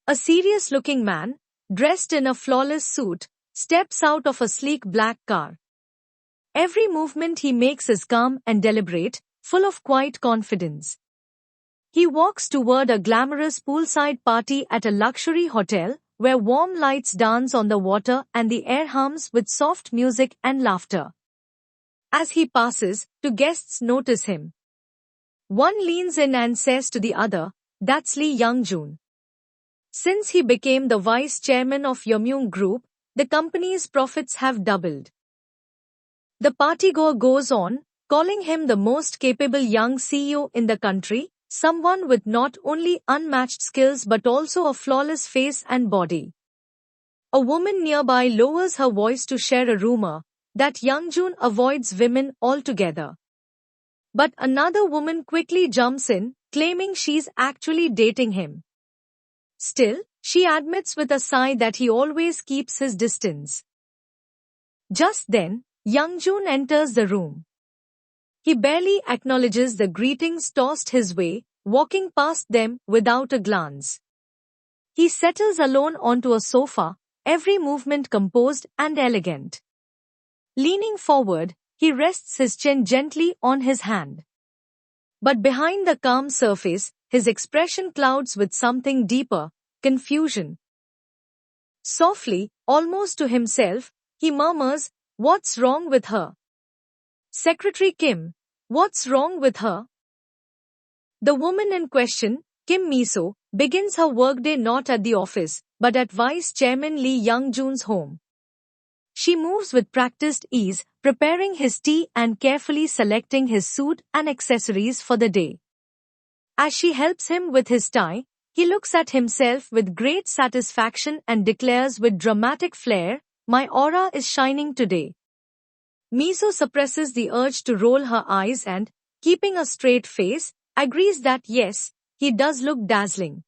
A serious-looking man, dressed in a flawless suit, steps out of a sleek black car. Every movement he makes is calm and deliberate, full of quiet confidence. He walks toward a glamorous poolside party at a luxury hotel, where warm lights dance on the water and the air hums with soft music and laughter. As he passes, two guests notice him. One leans in and says to the other, "That's Lee Young-joon." Since he became the vice chairman of Young-joon Group, the company's profits have doubled. The partygoer goes on, calling him the most capable young CEO in the country, someone with not only unmatched skills but also a flawless face and body. A woman nearby lowers her voice to share a rumor that Young-joon avoids women altogether. But another woman quickly jumps in, claiming she's actually dating him. Still, she admits with a sigh that he always keeps his distance. Just then, Young-joon enters the room. He barely acknowledges the greetings tossed his way, walking past them without a glance. He settles alone onto a sofa, every movement composed and elegant. Leaning forward, he rests his chin gently on his hand. But behind the calm surface, his expression clouds with something deeper, confusion. Softly, almost to himself, he murmurs, "What's wrong with her? Secretary Kim, what's wrong with her?" The woman in question, Kim Miso, begins her workday not at the office, but at Vice Chairman Lee Young-joon's home. She moves with practiced ease, preparing his tea and carefully selecting his suit and accessories for the day. As she helps him with his tie, he looks at himself with great satisfaction and declares with dramatic flair, "My aura is shining today." Miso suppresses the urge to roll her eyes and, keeping a straight face, agrees that yes, he does look dazzling.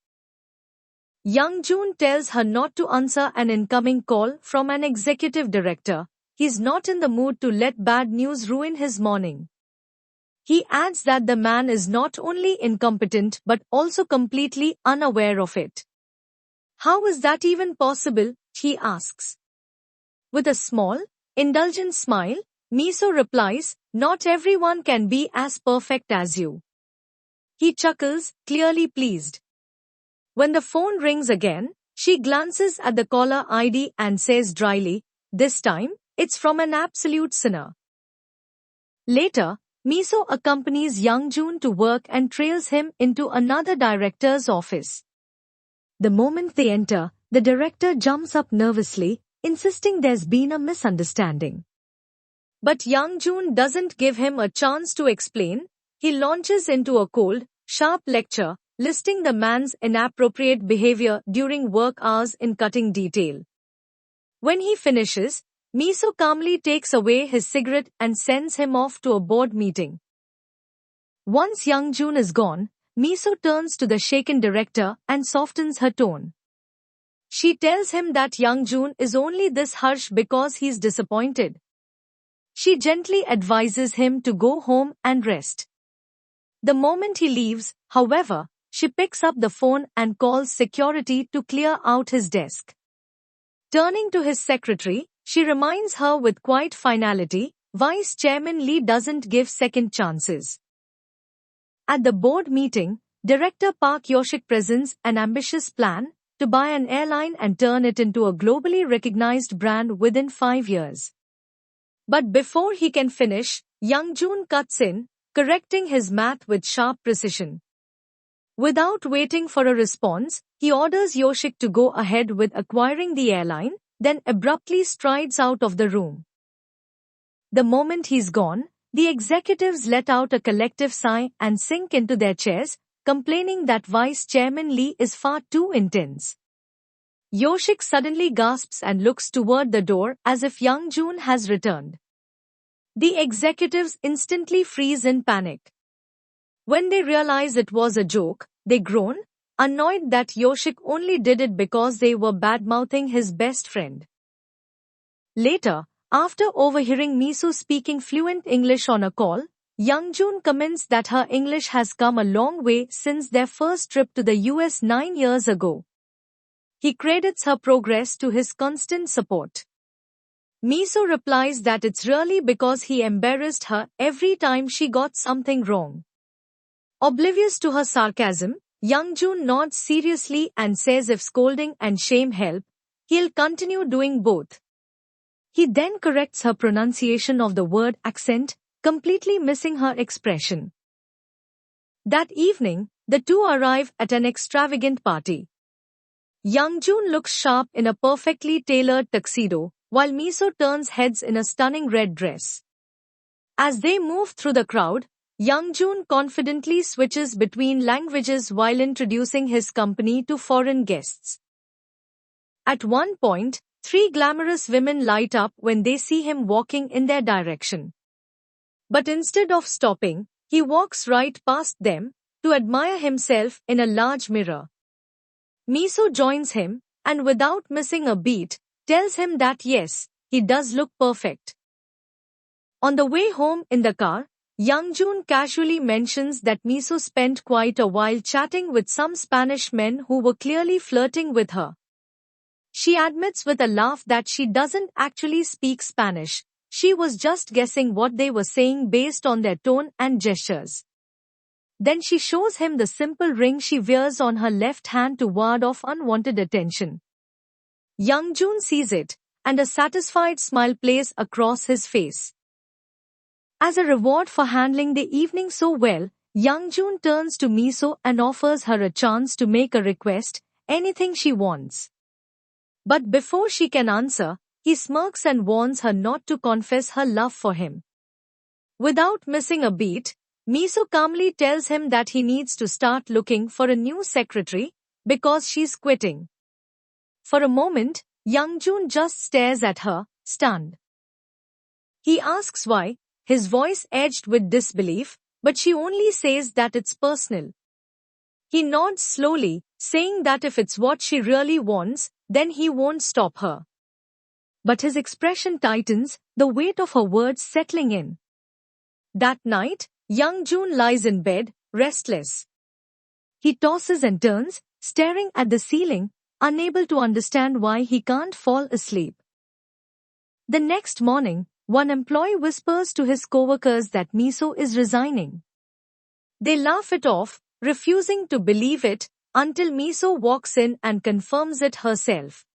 Young-joon tells her not to answer an incoming call from an executive director. He's not in the mood to let bad news ruin his morning. He adds that the man is not only incompetent but also completely unaware of it. "How is that even possible?" he asks. With a small, indulgent smile, Miso replies, "Not everyone can be as perfect as you." He chuckles, clearly pleased. When the phone rings again, she glances at the caller ID and says dryly, "This time, it's from an absolute sinner." Later, Miso accompanies Young-joon to work and trails him into another director's office. The moment they enter, the director jumps up nervously, insisting there's been a misunderstanding. But Young-joon doesn't give him a chance to explain. He launches into a cold, sharp lecture, listing the man's inappropriate behavior during work hours in cutting detail. When he finishes, Miso calmly takes away his cigarette and sends him off to a board meeting. Once Young-joon is gone, Miso turns to the shaken director and softens her tone. She tells him that Young-joon is only this harsh because he's disappointed. She gently advises him to go home and rest. The moment he leaves, however, she picks up the phone and calls security to clear out his desk. Turning to his secretary, she reminds her with quiet finality, Vice Chairman Lee doesn't give second chances. At the board meeting, Director Park Yoshik presents an ambitious plan to buy an airline and turn it into a globally recognized brand within 5 years. But before he can finish, Young-joon cuts in, correcting his math with sharp precision. Without waiting for a response, he orders Yoshik to go ahead with acquiring the airline, then abruptly strides out of the room. The moment he's gone, the executives let out a collective sigh and sink into their chairs, complaining that Vice Chairman Lee is far too intense. Yoshik suddenly gasps and looks toward the door as if Young-joon has returned. The executives instantly freeze in panic. When they realize it was a joke, they groan, annoyed that Yoshik only did it because they were bad-mouthing his best friend. Later, after overhearing Miso speaking fluent English on a call, Young-joon comments that her English has come a long way since their first trip to the US 9 years ago. He credits her progress to his constant support. Miso replies that it's really because he embarrassed her every time she got something wrong. Oblivious to her sarcasm, Young-joon nods seriously and says if scolding and shame help, he'll continue doing both. He then corrects her pronunciation of the word accent, completely missing her expression. That evening, the two arrive at an extravagant party. Young-joon looks sharp in a perfectly tailored tuxedo, while Miso turns heads in a stunning red dress. As they move through the crowd, Young-joon confidently switches between languages while introducing his company to foreign guests. At one point, 3 glamorous women light up when they see him walking in their direction. But instead of stopping, he walks right past them to admire himself in a large mirror. Miso joins him, and without missing a beat, tells him that yes, he does look perfect. On the way home in the car, Young-joon casually mentions that Miso spent quite a while chatting with some Spanish men who were clearly flirting with her. She admits with a laugh that she doesn't actually speak Spanish, she was just guessing what they were saying based on their tone and gestures. Then she shows him the simple ring she wears on her left hand to ward off unwanted attention. Young-joon sees it, and a satisfied smile plays across his face. As a reward for handling the evening so well, Young-joon turns to Miso and offers her a chance to make a request, anything she wants. But before she can answer, he smirks and warns her not to confess her love for him. Without missing a beat, Miso calmly tells him that he needs to start looking for a new secretary, because she's quitting. For a moment, Young-joon just stares at her, stunned. He asks why, his voice edged with disbelief, but she only says that it's personal. He nods slowly, saying that if it's what she really wants, then he won't stop her. But his expression tightens, the weight of her words settling in. That night, Young-joon lies in bed, restless. He tosses and turns, staring at the ceiling, unable to understand why he can't fall asleep. The next morning, one employee whispers to his coworkers that Miso is resigning. They laugh it off, refusing to believe it, until Miso walks in and confirms it herself.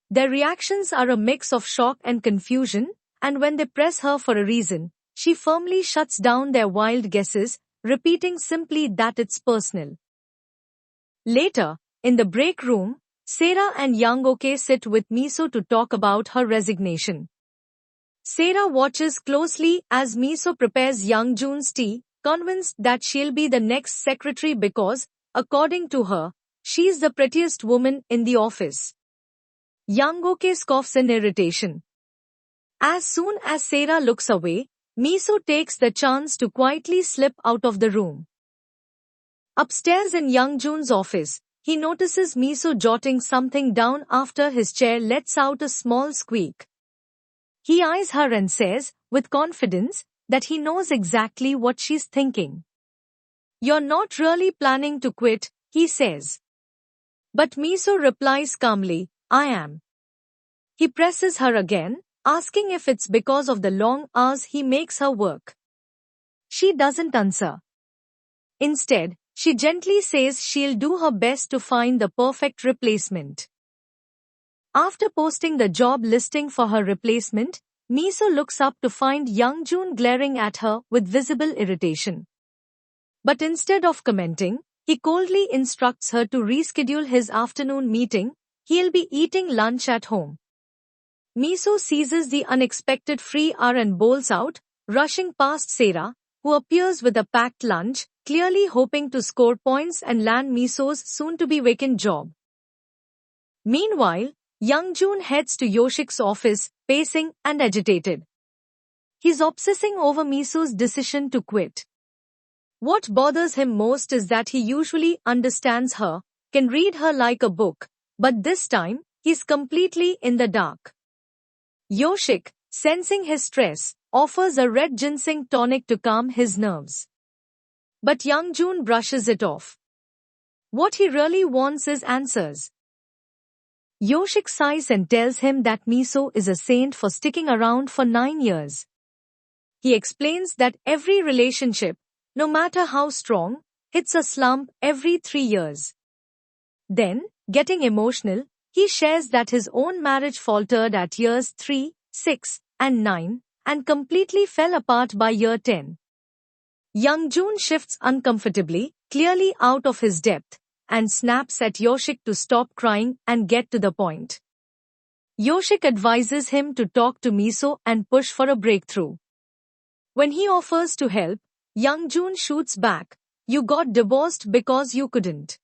Their reactions are a mix of shock and confusion, and when they press her for a reason, she firmly shuts down their wild guesses, repeating simply that it's personal. Later, in the break room, Sarah and Young-ok sit with Miso to talk about her resignation. Sarah watches closely as Miso prepares Young-joon's tea, convinced that she'll be the next secretary because, according to her, she's the prettiest woman in the office. Young-ok scoffs in irritation. As soon as Sarah looks away, Miso takes the chance to quietly slip out of the room. Upstairs in Young-joon's office, he notices Miso jotting something down after his chair lets out a small squeak. He eyes her and says, with confidence, that he knows exactly what she's thinking. "You're not really planning to quit," he says. But Miso replies calmly, "I am." He presses her again, asking if it's because of the long hours he makes her work. She doesn't answer. Instead, she gently says she'll do her best to find the perfect replacement. After posting the job listing for her replacement, Miso looks up to find Young-joon glaring at her with visible irritation. But instead of commenting, he coldly instructs her to reschedule his afternoon meeting. He'll be eating lunch at home. Miso seizes the unexpected free hour and bowls out, rushing past Sarah, who appears with a packed lunch, clearly hoping to score points and land Miso's soon-to-be vacant job. Meanwhile, Young-joon heads to Yoshik's office, pacing and agitated. He's obsessing over Miso's decision to quit. What bothers him most is that he usually understands her, can read her like a book, but this time, he's completely in the dark. Yoshik, sensing his stress, offers a red ginseng tonic to calm his nerves. But Young-joon brushes it off. What he really wants is answers. Yoshik sighs and tells him that Miso is a saint for sticking around for 9 years. He explains that every relationship, no matter how strong, hits a slump every 3 years. Then, getting emotional, he shares that his own marriage faltered at years 3, 6, and 9, and completely fell apart by year 10. Young-joon shifts uncomfortably, clearly out of his depth, and snaps at Yoshik to stop crying and get to the point. Yoshik advises him to talk to Miso and push for a breakthrough. When he offers to help, Young-joon shoots back, "You got divorced because you couldn't."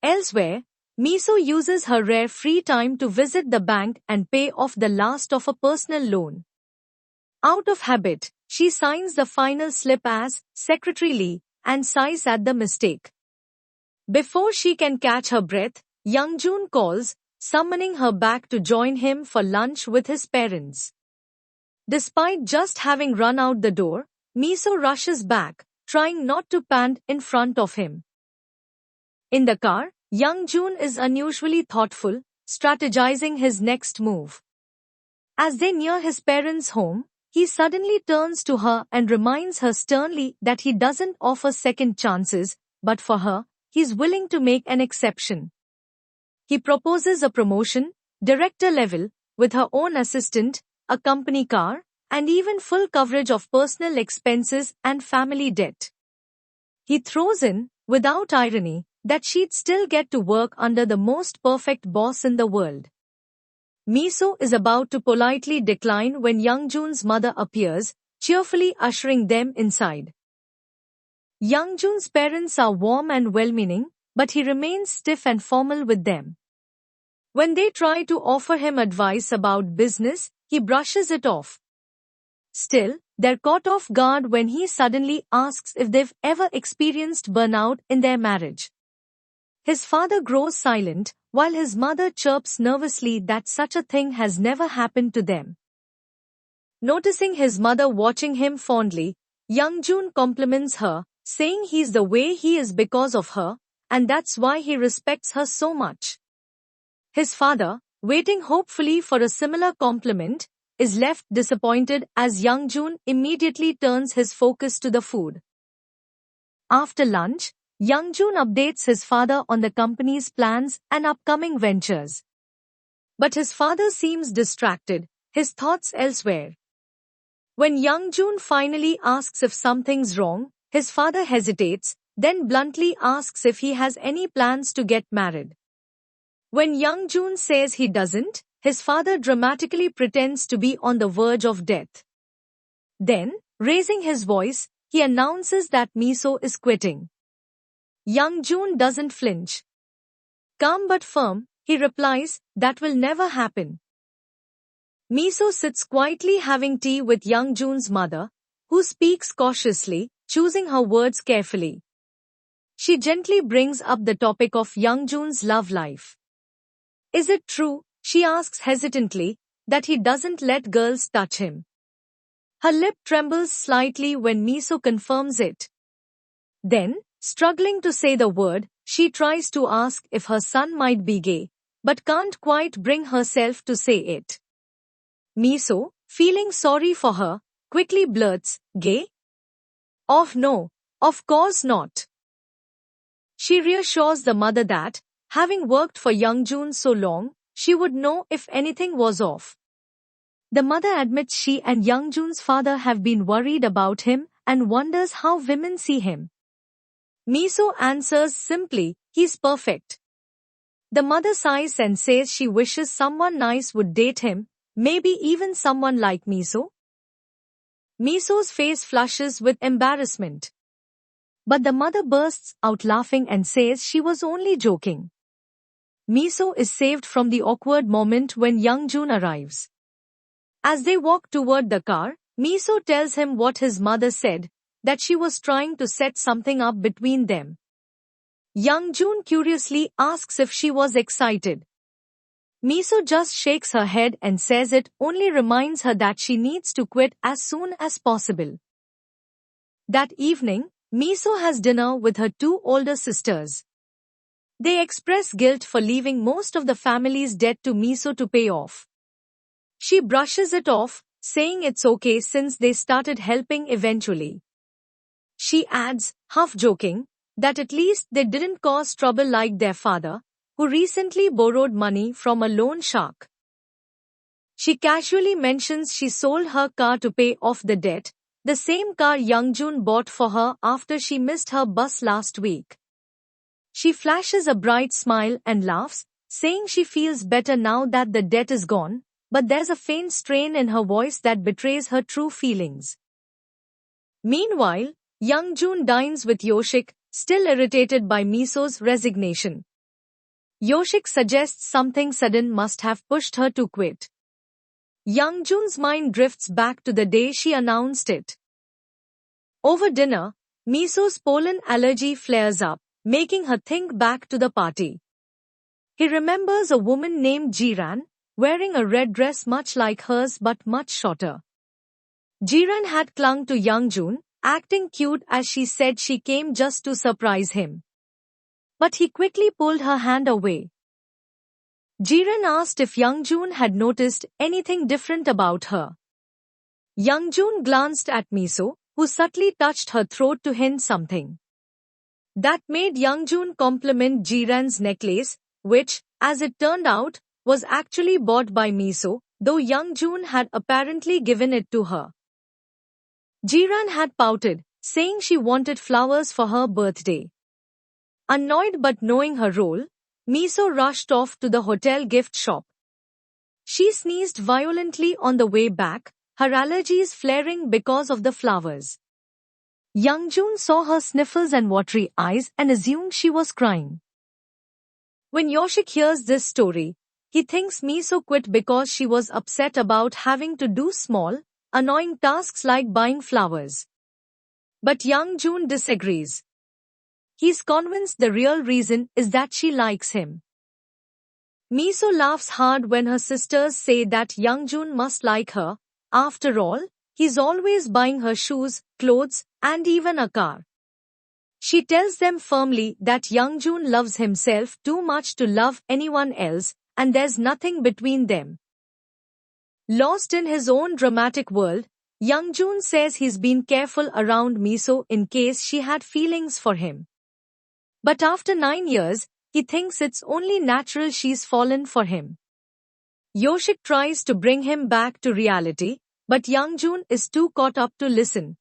Elsewhere, Miso uses her rare free time to visit the bank and pay off the last of a personal loan. Out of habit, she signs the final slip as Secretary Lee and sighs at the mistake. Before she can catch her breath, Young-joon calls, summoning her back to join him for lunch with his parents. Despite just having run out the door, Miso rushes back, trying not to pant in front of him. In the car, Young-joon is unusually thoughtful, strategizing his next move. As they near his parents' home, he suddenly turns to her and reminds her sternly that he doesn't offer second chances, but for her, he's willing to make an exception. He proposes a promotion, director level, with her own assistant, a company car, and even full coverage of personal expenses and family debt. He throws in, without irony, that she'd still get to work under the most perfect boss in the world. Miso is about to politely decline when Young-joon's mother appears, cheerfully ushering them inside. Young-joon's parents are warm and well-meaning, but he remains stiff and formal with them. When they try to offer him advice about business, he brushes it off. Still, they're caught off guard when he suddenly asks if they've ever experienced burnout in their marriage. His father grows silent, while his mother chirps nervously that such a thing has never happened to them. Noticing his mother watching him fondly, Young-joon compliments her, saying he's the way he is because of her, and that's why he respects her so much. His father, waiting hopefully for a similar compliment, is left disappointed as Young-joon immediately turns his focus to the food. After lunch, Young-joon updates his father on the company's plans and upcoming ventures. But his father seems distracted, his thoughts elsewhere. When Young-joon finally asks if something's wrong, his father hesitates, then bluntly asks if he has any plans to get married. When Young-joon says he doesn't, his father dramatically pretends to be on the verge of death. Then, raising his voice, he announces that Miso is quitting. Young-joon doesn't flinch. Calm but firm, he replies, "That will never happen." Miso sits quietly having tea with Young-joon's mother, who speaks cautiously, choosing her words carefully. She gently brings up the topic of Young-joon's love life. "Is it true," she asks hesitantly, "that he doesn't let girls touch him?" Her lip trembles slightly when Miso confirms it. Then, struggling to say the word, she tries to ask if her son might be gay, but can't quite bring herself to say it. Miso, feeling sorry for her, quickly blurts, "Gay? Oh no, of course not." She reassures the mother that, having worked for Young-joon so long, she would know if anything was off. The mother admits she and Young-joon's father have been worried about him and wonders how women see him. Miso answers simply, "He's perfect." The mother sighs and says she wishes someone nice would date him, maybe even someone like Miso. Miso's face flushes with embarrassment. But the mother bursts out laughing and says she was only joking. Miso is saved from the awkward moment when Young-joon arrives. As they walk toward the car, Miso tells him what his mother said, that she was trying to set something up between them. Young-joon curiously asks if she was excited. Miso just shakes her head and says it only reminds her that she needs to quit as soon as possible. That evening, Miso has dinner with her two older sisters. They express guilt for leaving most of the family's debt to Miso to pay off. She brushes it off, saying it's okay since they started helping eventually. She adds, half joking, that at least they didn't cause trouble like their father, who recently borrowed money from a loan shark. She casually mentions she sold her car to pay off the debt, the same car Young-joon bought for her after she missed her bus last week. She flashes a bright smile and laughs, saying she feels better now that the debt is gone, but there's a faint strain in her voice that betrays her true feelings. Meanwhile, Young-joon dines with Yoshik, still irritated by Miso's resignation. Yoshik suggests something sudden must have pushed her to quit. Young-joon's mind drifts back to the day she announced it. Over dinner, Miso's pollen allergy flares up, making her think back to the party. He remembers a woman named Jiran, wearing a red dress much like hers but much shorter. Jiran had clung to Young-joon, acting cute as she said she came just to surprise him. But he quickly pulled her hand away. Jiran asked if Young-joon had noticed anything different about her. Young-joon glanced at Miso, who subtly touched her throat to hint something. That made Young-joon compliment Jiran's necklace, which, as it turned out, was actually bought by Miso, though Young-joon had apparently given it to her. Jiran had pouted, saying she wanted flowers for her birthday. Annoyed but knowing her role, Miso rushed off to the hotel gift shop. She sneezed violently on the way back, her allergies flaring because of the flowers. Young-joon saw her sniffles and watery eyes and assumed she was crying. When Yoshik hears this story, he thinks Miso quit because she was upset about having to do small, annoying tasks like buying flowers. But Young-joon disagrees. He's convinced the real reason is that she likes him. Miso laughs hard when her sisters say that Young-joon must like her. After all, he's always buying her shoes, clothes, and even a car. She tells them firmly that Young-joon loves himself too much to love anyone else, and there's nothing between them. Lost in his own dramatic world, Young-joon says he's been careful around Miso in case she had feelings for him. But after 9 years, he thinks it's only natural she's fallen for him. Yoshik tries to bring him back to reality, but Young-joon is too caught up to listen.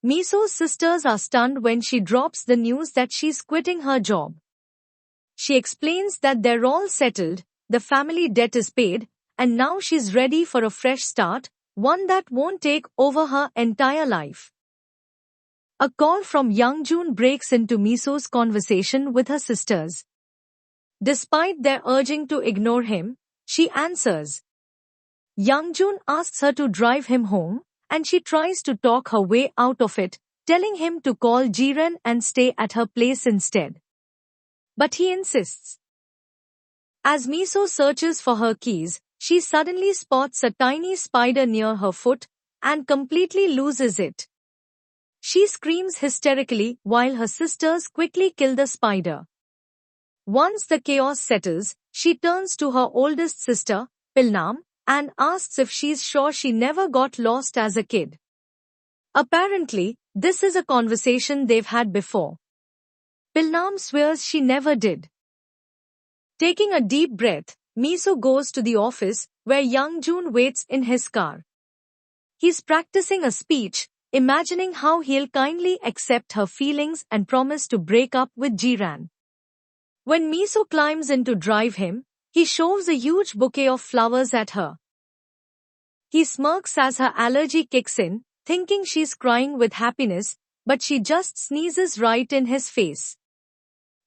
Miso's sisters are stunned when she drops the news that she's quitting her job. She explains that they're all settled, the family debt is paid, and now she's ready for a fresh start, one that won't take over her entire life. A call from Young-joon breaks into Miso's conversation with her sisters. Despite their urging to ignore him, she answers. Young-joon asks her to drive him home, and she tries to talk her way out of it, telling him to call Jiren and stay at her place instead. But he insists. As Miso searches for her keys, she suddenly spots a tiny spider near her foot and completely loses it. She screams hysterically while her sisters quickly kill the spider. Once the chaos settles, she turns to her oldest sister, Pilnam, and asks if she's sure she never got lost as a kid. Apparently, this is a conversation they've had before. Pilnam swears she never did. Taking a deep breath, Miso goes to the office, where Young-joon waits in his car. He's practicing a speech, imagining how he'll kindly accept her feelings and promise to break up with Jiran. When Miso climbs in to drive him, he shoves a huge bouquet of flowers at her. He smirks as her allergy kicks in, thinking she's crying with happiness, but she just sneezes right in his face.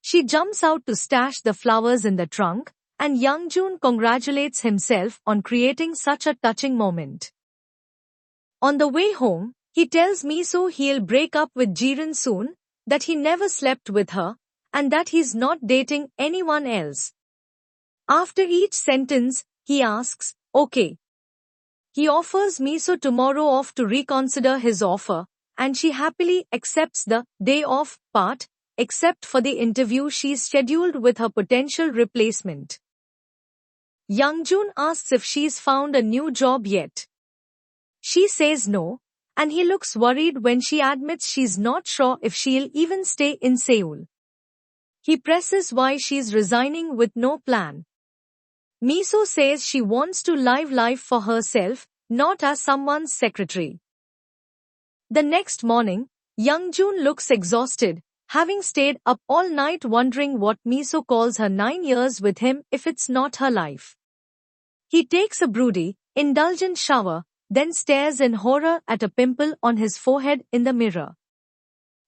She jumps out to stash the flowers in the trunk, and Young-joon congratulates himself on creating such a touching moment. On the way home, he tells Miso he'll break up with Jiren soon, that he never slept with her, and that he's not dating anyone else. After each sentence, he asks, okay. He offers Miso tomorrow off to reconsider his offer, and she happily accepts the day off part, except for the interview she's scheduled with her potential replacement. Young-joon asks if she's found a new job yet. She says no, and he looks worried when she admits she's not sure if she'll even stay in Seoul. He presses why she's resigning with no plan. Miso says she wants to live life for herself, not as someone's secretary. The next morning, Young-joon looks exhausted, having stayed up all night wondering what Miso calls her 9 years with him if it's not her life. He takes a broody, indulgent shower, then stares in horror at a pimple on his forehead in the mirror.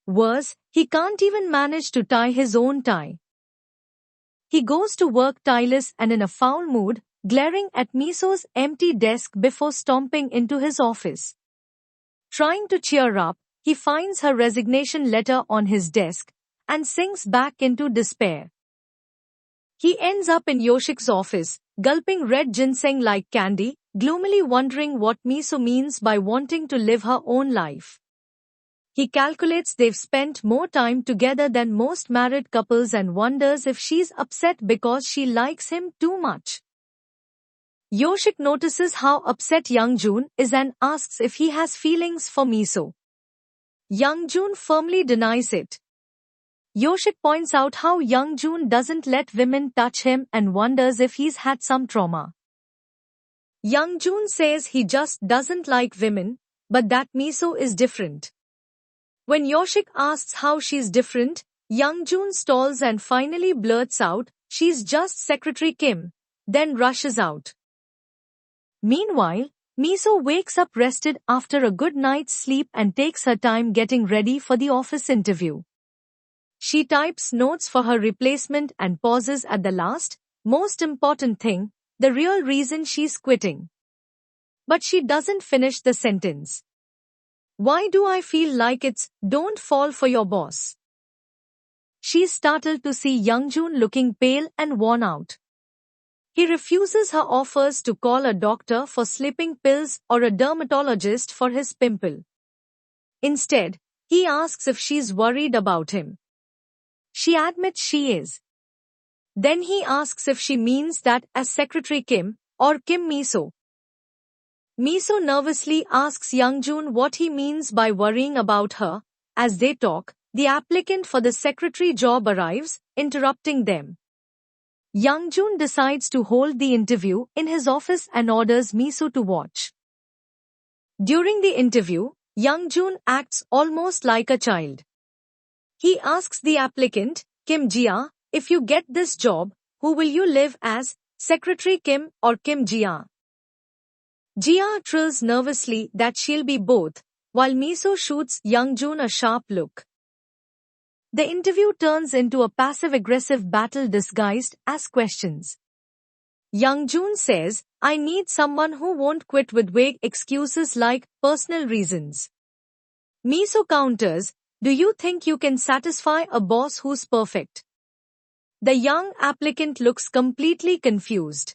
Worse, he can't even manage to tie his own tie. He goes to work tireless and in a foul mood, glaring at Miso's empty desk before stomping into his office. Trying to cheer up, he finds her resignation letter on his desk and sinks back into despair. He ends up in Yoshik's office, gulping red ginseng like candy, gloomily wondering what Miso means by wanting to live her own life. He calculates they've spent more time together than most married couples and wonders if she's upset because she likes him too much. Yoshik notices how upset Young-joon is and asks if he has feelings for Miso. Young-joon firmly denies it. Yoshik points out how Young-joon doesn't let women touch him and wonders if he's had some trauma. Young-joon says he just doesn't like women, but that Miso is different. When Yoshik asks how she's different, Young-joon stalls and finally blurts out, she's just Secretary Kim, then rushes out. Meanwhile, Miso wakes up rested after a good night's sleep and takes her time getting ready for the office interview. She types notes for her replacement and pauses at the last, most important thing, the real reason she's quitting. But she doesn't finish the sentence. Why do I feel like it's, don't fall for your boss? She's startled to see Young-joon looking pale and worn out. He refuses her offers to call a doctor for sleeping pills or a dermatologist for his pimple. Instead, he asks if she's worried about him. She admits she is. Then he asks if she means that as Secretary Kim, or Kim Miso. Miso nervously asks Young-joon what he means by worrying about her. As they talk, the applicant for the secretary job arrives, interrupting them. Young-joon decides to hold the interview in his office and orders Miso to watch. During the interview, Young-joon acts almost like a child. He asks the applicant, Kim Jia, if you get this job, who will you live as, Secretary Kim or Kim Jia? Jia trills nervously that she'll be both, while Miso shoots Young-joon a sharp look. The interview turns into a passive-aggressive battle disguised as questions. Young-joon says, I need someone who won't quit with vague excuses like personal reasons. Miso counters, do you think you can satisfy a boss who's perfect? The young applicant looks completely confused.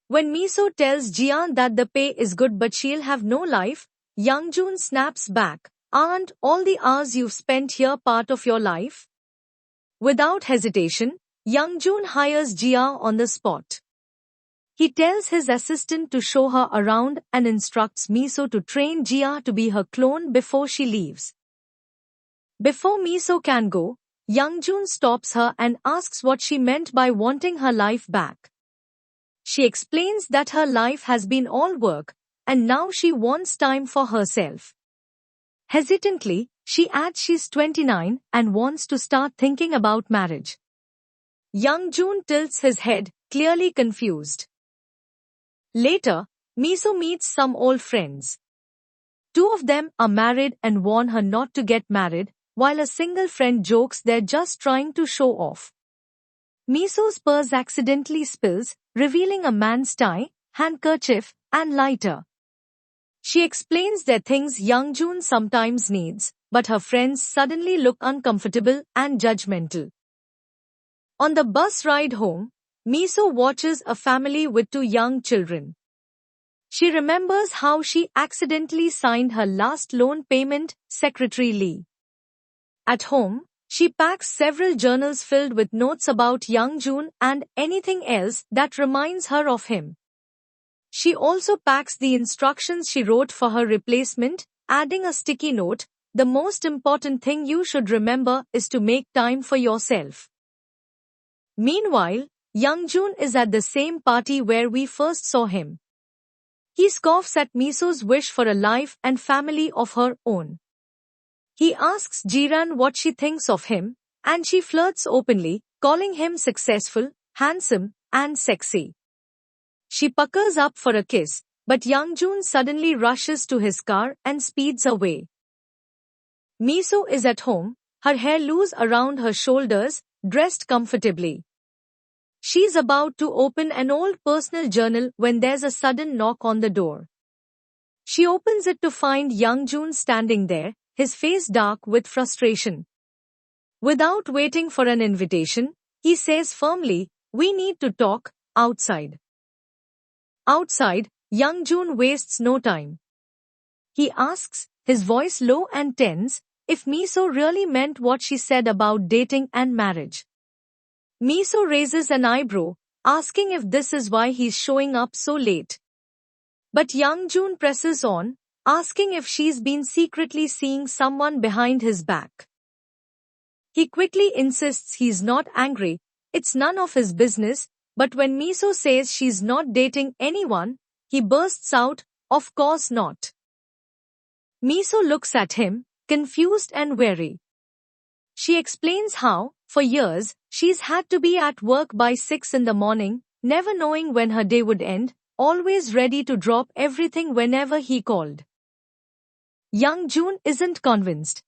When Miso tells Jia that the pay is good but she'll have no life, Young-joon snaps back, aren't all the hours you've spent here part of your life? Without hesitation, Young-joon hires Jia on the spot. He tells his assistant to show her around and instructs Miso to train Jia to be her clone before she leaves. Before Miso can go, Young-joon stops her and asks what she meant by wanting her life back. She explains that her life has been all work, and now she wants time for herself. Hesitantly, she adds she's 29 and wants to start thinking about marriage. Young-joon tilts his head, clearly confused. Later, Miso meets some old friends. Two of them are married and warn her not to get married, while a single friend jokes they're just trying to show off. Miso's purse accidentally spills, revealing a man's tie, handkerchief, and lighter. She explains they're things Young-joon sometimes needs, but her friends suddenly look uncomfortable and judgmental. On the bus ride home, Miso watches a family with two young children. She remembers how she accidentally signed her last loan payment, Secretary Lee. At home, She packs several journals filled with notes about Young-joon and anything else that reminds her of him. She also packs the instructions she wrote for her replacement, adding a sticky note: "The most important thing you should remember is to make time for yourself." Meanwhile, Young-joon is at the same party where we first saw him. He scoffs at Miso's wish for a life and family of her own. He asks Jiran what she thinks of him, and she flirts openly, calling him successful, handsome, and sexy. She puckers up for a kiss, but Young-joon suddenly rushes to his car and speeds away. Miso is at home, her hair loose around her shoulders, dressed comfortably. She's about to open an old personal journal when there's a sudden knock on the door. She opens it to find Young-joon standing there, his face dark with frustration. Without waiting for an invitation, he says firmly, "We need to talk, outside." Outside, Young-joon wastes no time. He asks, his voice low and tense, if Miso really meant what she said about dating and marriage. Miso raises an eyebrow, asking if this is why he's showing up so late. But Young-joon presses on, asking if she's been secretly seeing someone behind his back. He quickly insists he's not angry, it's none of his business, but when Miso says she's not dating anyone, he bursts out, "Of course not." Miso looks at him, confused and wary. She explains how, for years, she's had to be at work by 6 in the morning, never knowing when her day would end, always ready to drop everything whenever he called. Young-joon isn't convinced.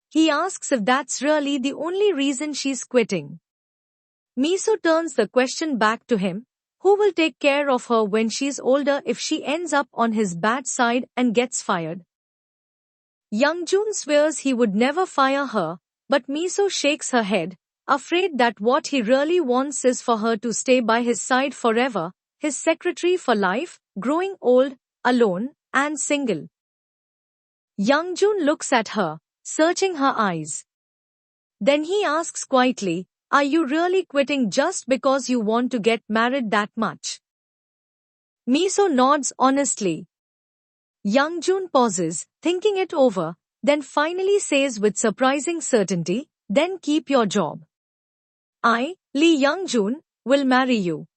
He asks if that's really the only reason she's quitting. Miso turns the question back to him: who will take care of her when she's older if she ends up on his bad side and gets fired? Young-joon swears he would never fire her, but Miso shakes her head, afraid that what he really wants is for her to stay by his side forever, his secretary for life, growing old, alone, and single. Young-joon looks at her, searching her eyes. Then he asks quietly, "Are you really quitting just because you want to get married that much?" Miso nods honestly. Young-joon pauses, thinking it over, then finally says with surprising certainty, "Then keep your job. I, Lee Young-joon, will marry you."